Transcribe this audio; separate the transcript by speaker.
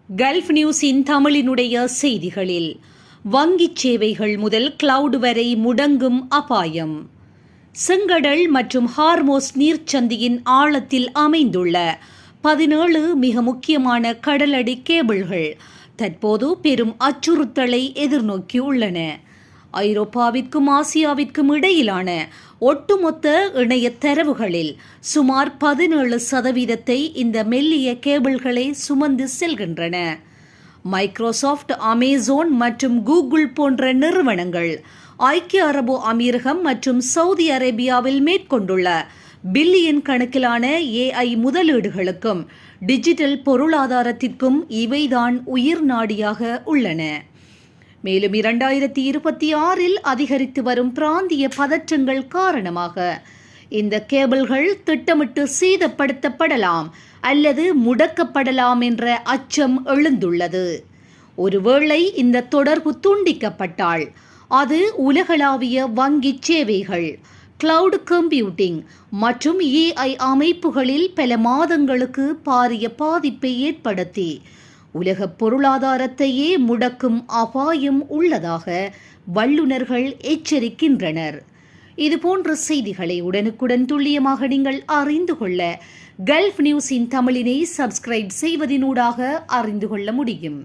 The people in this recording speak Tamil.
Speaker 1: கல்ஃப் நியூஸின் தமிழினுடைய செய்திகளில் வங்கிச் சேவைகள் முதல் கிளவுட் வரை முடங்கும் அபாயம். செங்கடல் மற்றும் ஹார்மோஸ் நீர்ச்சந்தியின் ஆழத்தில் அமைந்துள்ள 17 மிக முக்கியமான கடலடி கேபிள்கள் தற்போது பெரும் அச்சுறுத்தலை எதிர்நோக்கியுள்ளன. ஐரோப்பாவிற்கும் ஆசியாவிற்கும் இடையிலான ஒட்டுமொத்த இணைய தரவுகளில் சுமார் 17% இந்த மெல்லிய கேபிள்களை சுமந்து செல்கின்றன. மைக்ரோசாஃப்ட், அமேசான் மற்றும் கூகுள் போன்ற நிறுவனங்கள் ஐக்கிய அரபு அமீரகம் மற்றும் சவுதி அரேபியாவில் மேற்கொண்டுள்ள பில்லியன் கணக்கிலான AI முதலீடுகளுக்கும் டிஜிட்டல் பொருளாதாரத்திற்கும் இவைதான் உயிர் நாடியாக உள்ளன. மேலும் 2026 அதிகரித்து வரும் பிராந்திய பதற்றங்கள் காரணமாக இந்த கேபிள்கள் திட்டமிட்டு சேதப்படுத்தப்படலாம் அல்லது முடக்கப்படலாம் என்ற அச்சம் எழுந்துள்ளது. ஒருவேளை இந்த தொடர்பு துண்டிக்கப்பட்டால் அது உலகளாவிய வங்கிச் சேவைகள், கிளவுட் கம்ப்யூட்டிங் மற்றும் AI அமைப்புகளில் பல மாதங்களுக்கு பாரிய பாதிப்பை ஏற்படுத்தி உலக பொருளாதாரத்தையே முடக்கும் அபாயம் உள்ளதாக வல்லுநர்கள் எச்சரிக்கின்றனர். இதுபோன்ற செய்திகளை உடனுக்குடன் துல்லியமாக நீங்கள் அறிந்து கொள்ள கல்ஃப் நியூஸின் தமிழினை சப்ஸ்கிரைப் செய்வதனூடாக அறிந்து கொள்ள முடியும்.